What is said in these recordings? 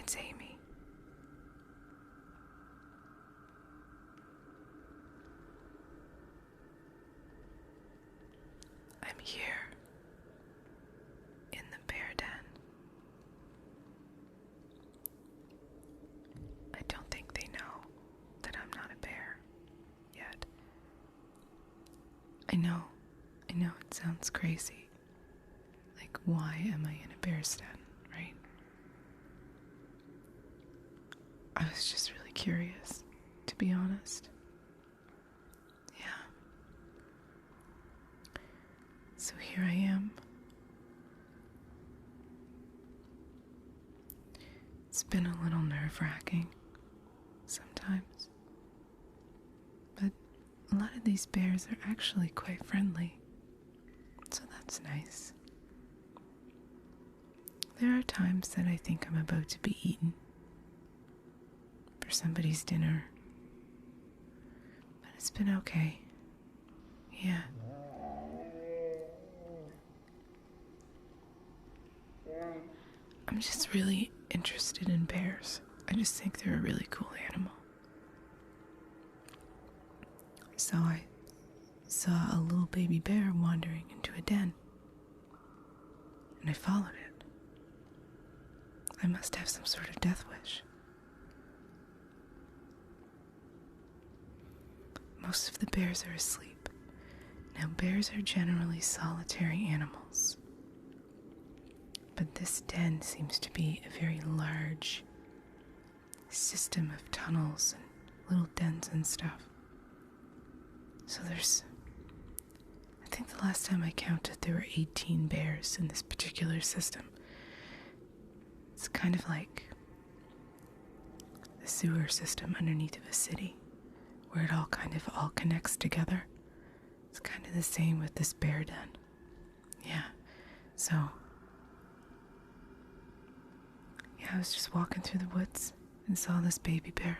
it's Amy. I'm here in the bear den. I don't think they know that I'm not a bear yet. I know it sounds crazy. Like, why am I in a bear's den, right? I was just really curious, to be honest. Yeah. So here I am. It's been a little nerve-wracking sometimes. But a lot of these bears are actually quite friendly. So that's nice. There are times that I think I'm about to be eaten for somebody's dinner. But it's been okay. Yeah. I'm just really interested in bears. I just think they're a really cool animal. So I saw a little baby bear wandering into a den, and I followed it. I must have some sort of death wish. Most of the bears are asleep. Now, bears are generally solitary animals, but this den seems to be a very large system of tunnels and little dens and stuff. So I think the last time I counted there were 18 bears in this particular system. It's kind of like the sewer system underneath of a city, where it all connects together. It's kind of the same with this bear den. Yeah, so I was just walking through the woods and saw this baby bear.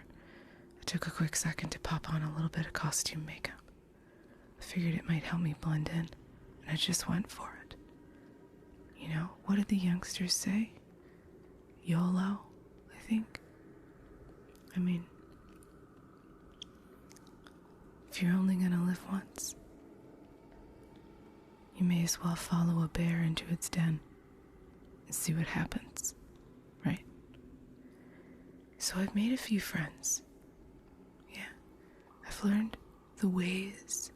I took a quick second to pop on a little bit of costume makeup. I figured it might help me blend in, and I just went for it. You know, what did the youngsters say? YOLO, I think. I mean, if you're only gonna live once, you may as well follow a bear into its den and see what happens, right? So I've made a few friends. Yeah, I've learned the ways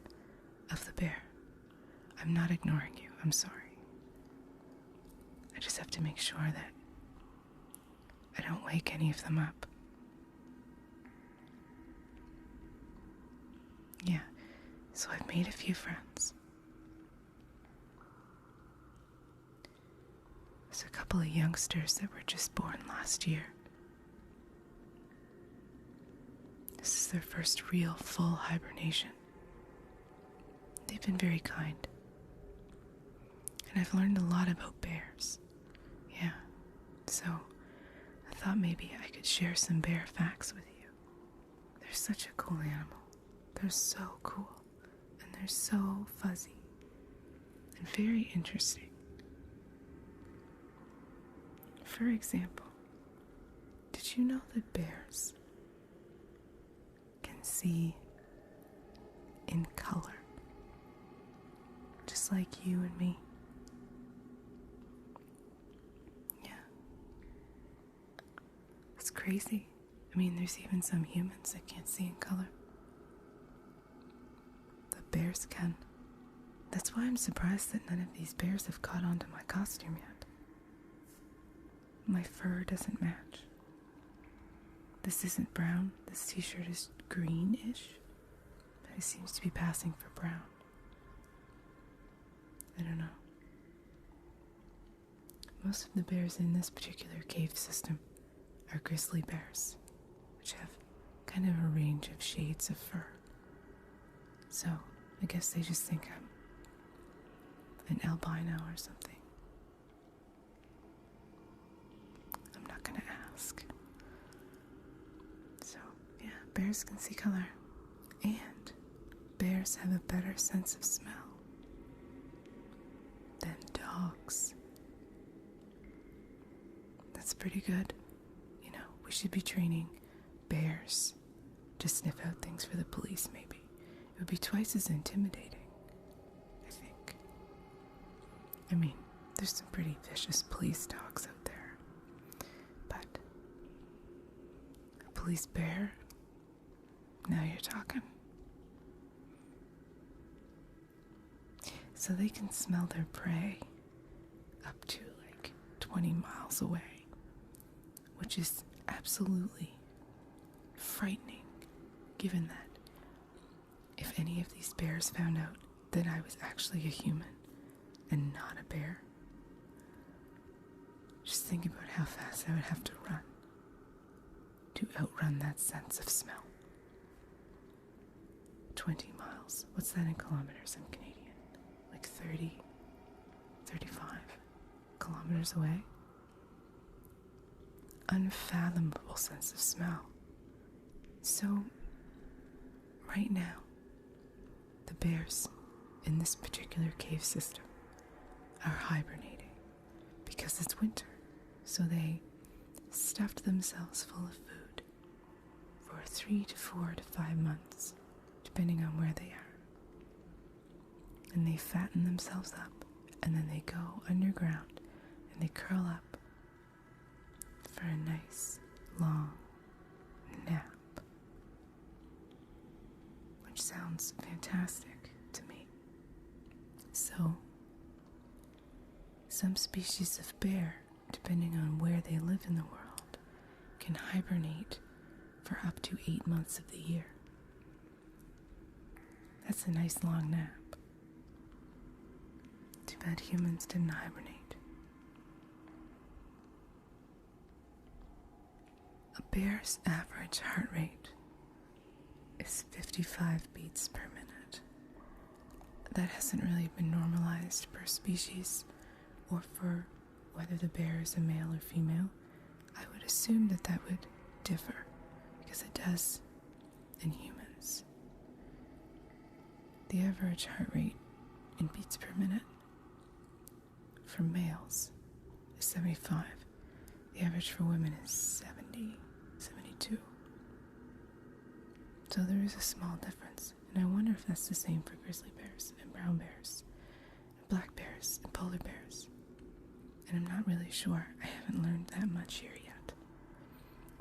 of the bear. I'm not ignoring you, I'm sorry. I just have to make sure that I don't wake any of them up. Yeah, so I've made a few friends. There's a couple of youngsters that were just born last year. This is their first real full hibernation. They've been very kind. And I've learned a lot about bears. Yeah, so I thought maybe I could share some bear facts with you. They're such a cool animal. They're so cool. And they're so fuzzy. And very interesting. For example, did you know that bears can see in color? Just like you and me. Yeah. It's crazy. I mean, there's even some humans that can't see in color. But bears can. That's why I'm surprised that none of these bears have caught on to my costume yet. My fur doesn't match. This isn't brown. This t-shirt is greenish, but it seems to be passing for brown. I don't know. Most of the bears in this particular cave system are grizzly bears, which have kind of a range of shades of fur. So, I guess they just think I'm an albino or something. I'm not gonna ask. So, yeah, bears can see color. And bears have a better sense of smell than dogs. That's pretty good. should be training bears to sniff out things for the police, maybe. It would be twice as intimidating, I think. I mean, there's some pretty vicious police dogs out there. But a police bear? Now you're talking. So they can smell their prey up to like 20 miles away, which is absolutely frightening, given that if any of these bears found out that I was actually a human and not a bear, just think about how fast I would have to run to outrun that sense of smell. 20 miles. What's that in kilometers? I'm Canadian. Like 30, 35 kilometers away. Unfathomable sense of smell. So, right now, the bears in this particular cave system are hibernating because it's winter. So they stuffed themselves full of food for 3 to 4 to 5 months, depending on where they are. And they fatten themselves up, and then they go underground and they curl up for a nice long nap, which sounds fantastic to me. So, some species of bear, depending on where they live in the world, can hibernate for up to 8 months of the year. That's a nice long nap. Too bad humans didn't hibernate. A bear's average heart rate is 55 beats per minute. That hasn't really been normalized per species or for whether the bear is a male or female. I would assume that that would differ because it does in humans. The average heart rate in beats per minute for males is 75. The average for women is 70, 72. So there is a small difference, and I wonder if that's the same for grizzly bears and brown bears and black bears and polar bears. And I'm not really sure. I haven't learned that much here yet.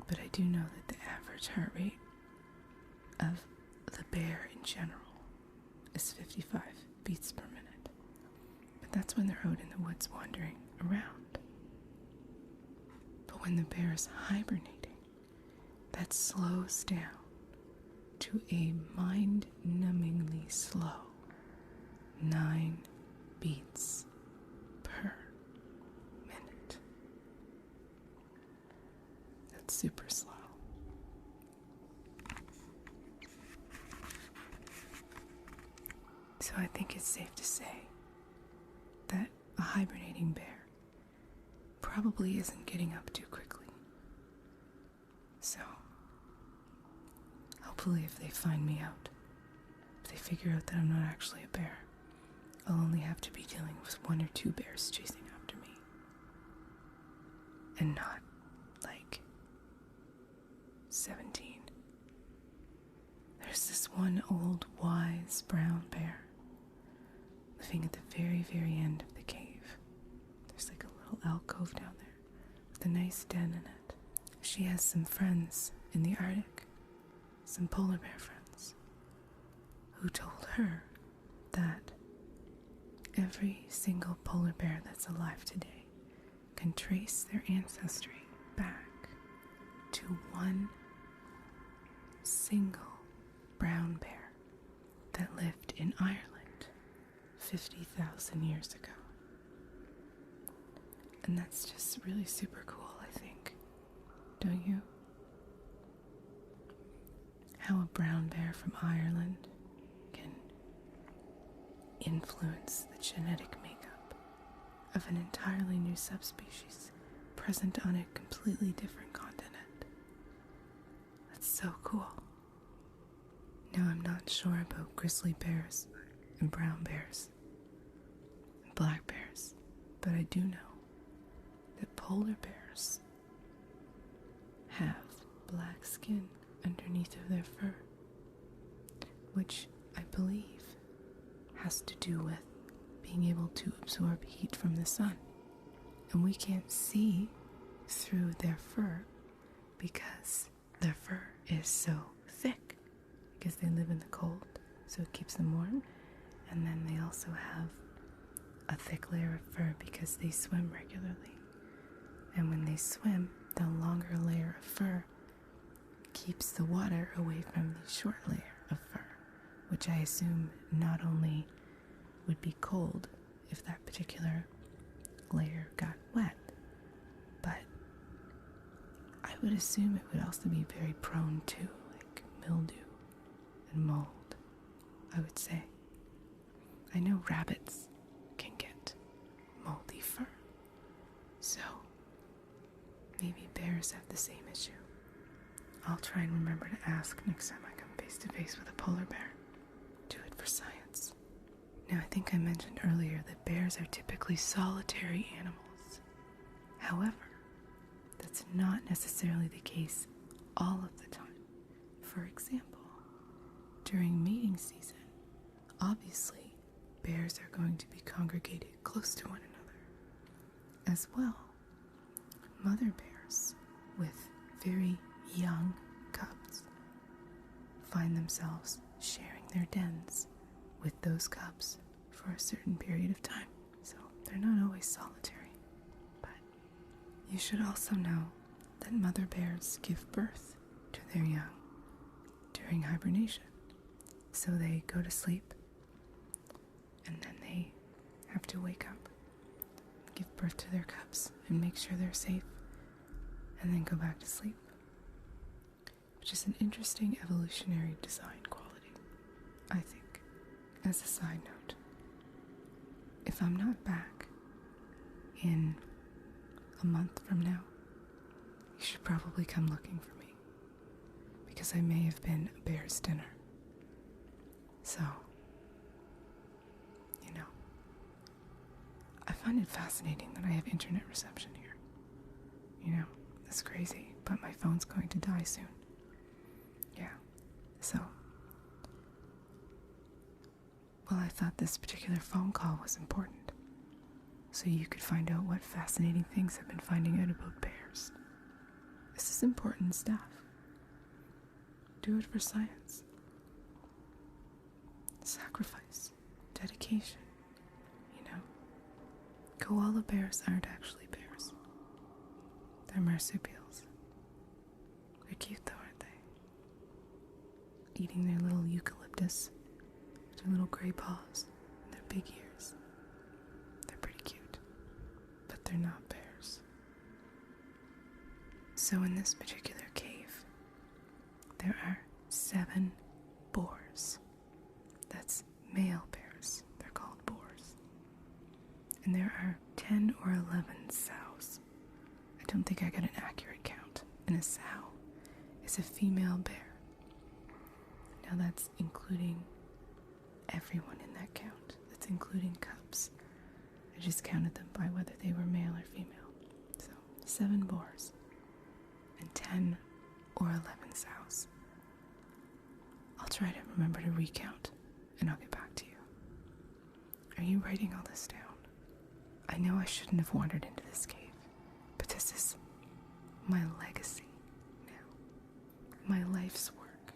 But I do know that the average heart rate of the bear in general is 55 beats per minute. But that's when they're out in the woods wandering around. But when the bear is hibernating, that slows down to a mind-numbingly slow 9 beats per minute. That's super slow. So I think it's safe to say that a hibernating bear probably isn't getting up too quickly. So, hopefully if they find me out, if they figure out that I'm not actually a bear, I'll only have to be dealing with 1 or 2 bears chasing after me. And not, like, 17. There's this one old, wise brown bear living at the very, very end of the cave. There's like a little alcove down there with a nice den in it. She has some friends in the Arctic, some polar bear friends, who told her that every single polar bear that's alive today can trace their ancestry back to one single brown bear that lived in Ireland 50,000 years ago. And that's just really super cool, I think. Don't you? How a brown bear from Ireland can influence the genetic makeup of an entirely new subspecies present on a completely different continent. That's so cool. Now, I'm not sure about grizzly bears and brown bears and black bears, but I do know that polar bears have black skin underneath of their fur, which I believe has to do with being able to absorb heat from the sun. And we can't see through their fur because their fur is so thick, because they live in the cold, so it keeps them warm. And then they also have a thick layer of fur because they swim regularly. And when they swim, the longer layer of fur keeps the water away from the short layer of fur, which I assume not only would be cold if that particular layer got wet, but I would assume it would also be very prone to like mildew and mold, I would say. I know rabbits can get moldy fur, so maybe bears have the same issue. I'll try and remember to ask next time I come face to face with a polar bear. Do it for science. Now, I think I mentioned earlier that bears are typically solitary animals. However, that's not necessarily the case all of the time. For example, during mating season, obviously, bears are going to be congregated close to one another. As well, mother bears with very young cubs find themselves sharing their dens with those cubs for a certain period of time. So they're not always solitary. But you should also know that mother bears give birth to their young during hibernation. So they go to sleep and then they have to wake up, give birth to their cubs and make sure they're safe, and then go back to sleep, which is an interesting evolutionary design quality, I think. As a side note, if I'm not back in a month from now, you should probably come looking for me, because I may have been a bear's dinner. So, I find it fascinating that I have internet reception here. That's crazy, but my phone's going to die soon. Yeah, so, well, I thought this particular phone call was important, so you could find out what fascinating things I've been finding out about bears. This is important stuff. Do it for science. Sacrifice, dedication, Koala bears aren't actually bears. They're marsupials. They're cute though, aren't they? Eating their little eucalyptus, their little gray paws, and their big ears. They're pretty cute, but they're not bears. So in this particular cave, there are 7 boars. That's male bears. They're called boars. And there are 10 or 11 sows. I don't think I got an accurate count. And a sow is a female bear. Now that's including everyone in that count. That's including cubs. I just counted them by whether they were male or female. So 7 boars and 10 or 11 sows. I'll try to remember to recount and I'll get back to you. Are you writing all this down? I know I shouldn't have wandered into this cave, but this is my legacy now. My life's work.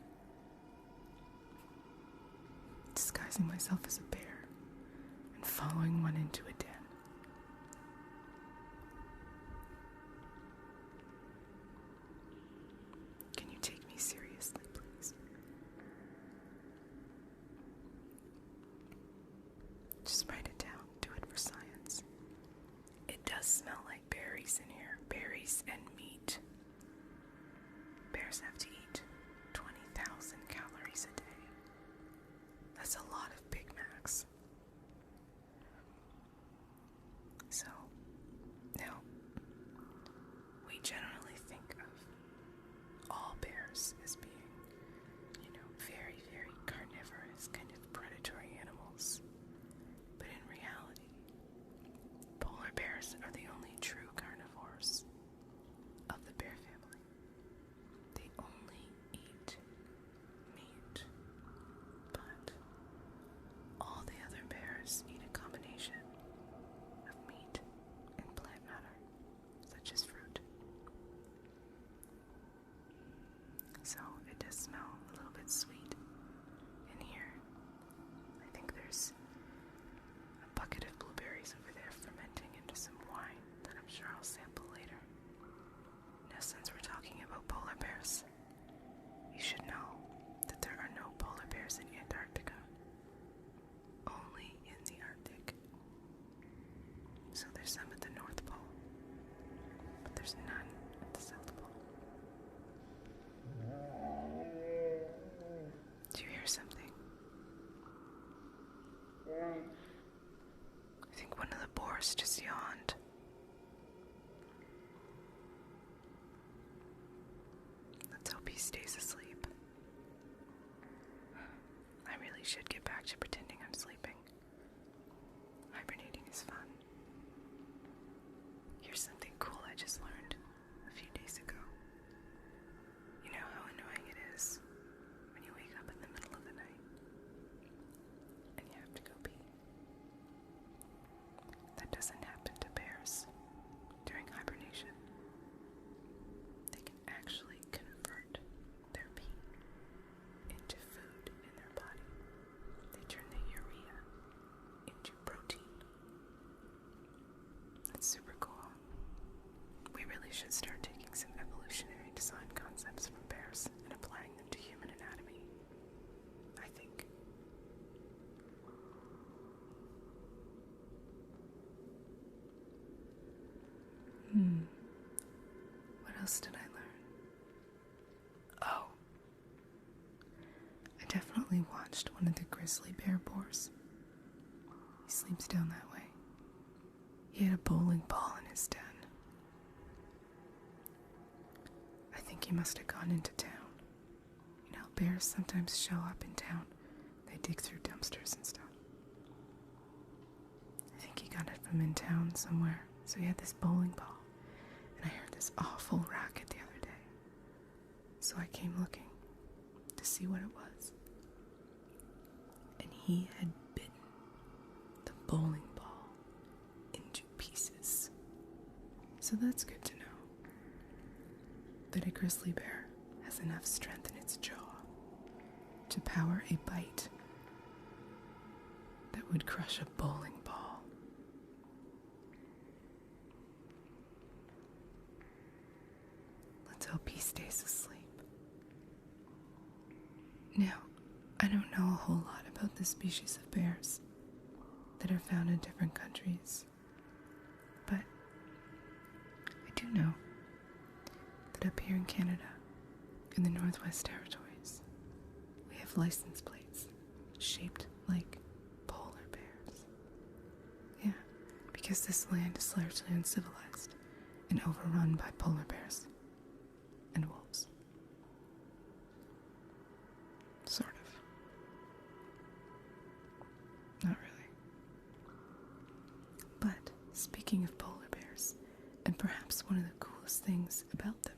Disguising myself as a bear and following one into a den. Can you take me seriously, please? Just write it down. Do it for science. It does smell like berries in here. Berries and meat. Bears have to eat 20,000 calories a day. That's a lot of Big Macs. horse just yawned. Let's hope he stays asleep. I really should get back to pretending I'm sleeping. Hibernating is fun. Here's something cool I just learned a few days ago. You know how annoying it is when you wake up in the middle of the night and you have to go pee? That doesn't happen to bears during hibernation. They can actually convert their pee into food in their body. They turn the urea into protein. That's super cool. We really should start taking some evolutionary design concepts from bears and applying them to human anatomy, I think. What else did I learn? Oh, I definitely watched one of the grizzly bear boars. He sleeps down that way. He had a bowling ball in his den. I think he must have gone into town. You know, bears sometimes show up in town. They dig through dumpsters and stuff. I think he got it from in town somewhere. So he had this bowling ball. And I heard this awful racket the other day. So I came looking to see what it was. And he had bitten the bowling ball into pieces. So that's good to know. That a grizzly bear has enough strength in its jaw to power a bite that would crush a bowling ball. Let's hope he stays asleep. Now, I don't know a whole lot about the species of bears that are found in different countries, but I do know that up here in Canada, in the Northwest Territories, we have license plates shaped like polar bears. Yeah, because this land is largely uncivilized and overrun by polar bears and wolves. Sort of. Not really. But speaking of polar bears, and perhaps one of the coolest things about them,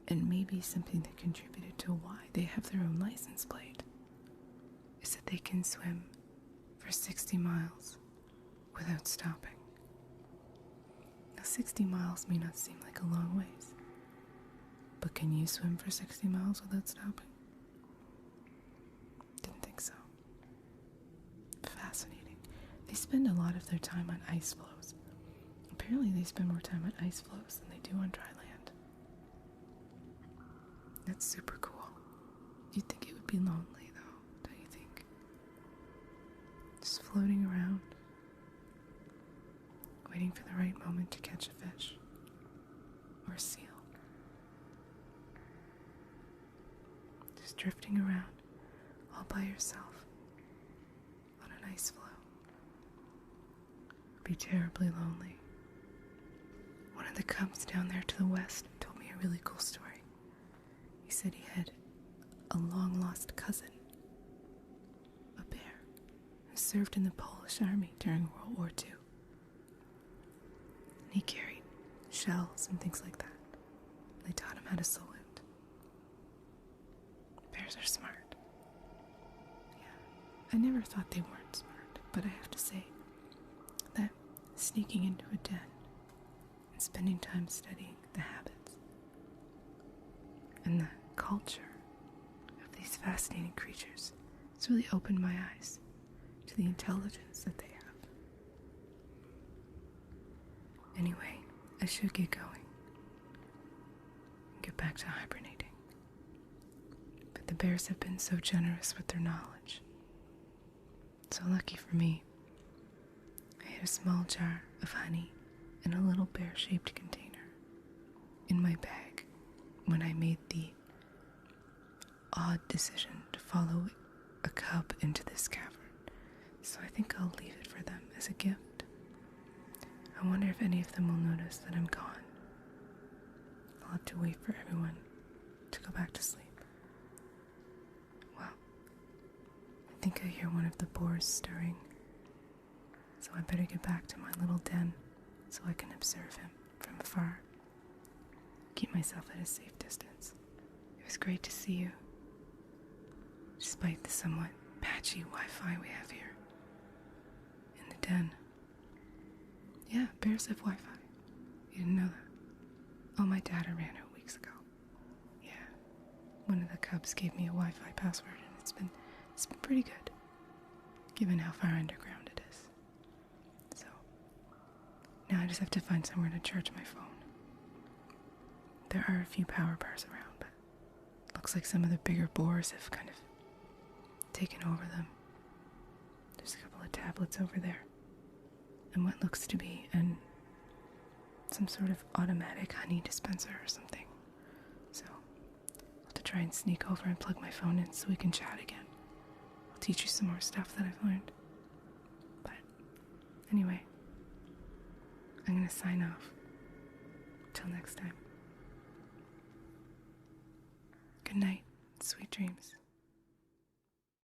and maybe something that contributed to why they have their own license plate, is that they can swim for 60 miles without stopping. Now, 60 miles may not seem like a long ways, but can you swim for 60 miles without stopping? Didn't think so. Fascinating. They spend a lot of their time on ice floes. Apparently they spend more time on ice floes than they do on dry land. That's super cool. You'd think it would be lonely, though, don't you think? Just floating around, waiting for the right moment to catch a fish or a seal. Just drifting around all by yourself on an ice floe. Would be terribly lonely. One of the cubs down there to the west told me a really cool story. He said he had a long-lost cousin, a bear, who served in the Polish army during World War II. And he carried shells and things like that. They taught him how to salute. Bears are smart. Yeah, I never thought they weren't smart, but I have to say that sneaking into a den and spending time studying the habits and the culture of these fascinating creatures has really opened my eyes to the intelligence that they have. Anyway, I should get going and get back to hibernating. But the bears have been so generous with their knowledge. So lucky for me, I had a small jar of honey in a little bear-shaped container in my bag when I made the odd decision to follow a cub into this cavern. So I think I'll leave it for them as a gift. I wonder if any of them will notice that I'm gone. I'll have to wait for everyone to go back to sleep. Well, I think I hear one of the boars stirring, so I better get back to my little den so I can observe him from afar. Keep myself at a safe distance. It was great to see you, despite the somewhat patchy Wi-Fi we have here in the den. Yeah, bears have Wi-Fi. You didn't know that? Oh, my dad ran it weeks ago. Yeah, one of the cubs gave me a Wi-Fi password, and it's been pretty good, given how far underground it is. So now I just have to find somewhere to charge my phone. There are a few power bars around, but looks like some of the bigger boars have kind of taken over them. There's a couple of tablets over there, and what looks to be some sort of automatic honey dispenser or something. So I'll have to try and sneak over and plug my phone in so we can chat again. I'll teach you some more stuff that I've learned. But anyway, I'm gonna sign off. Till next time. Good night. Sweet dreams.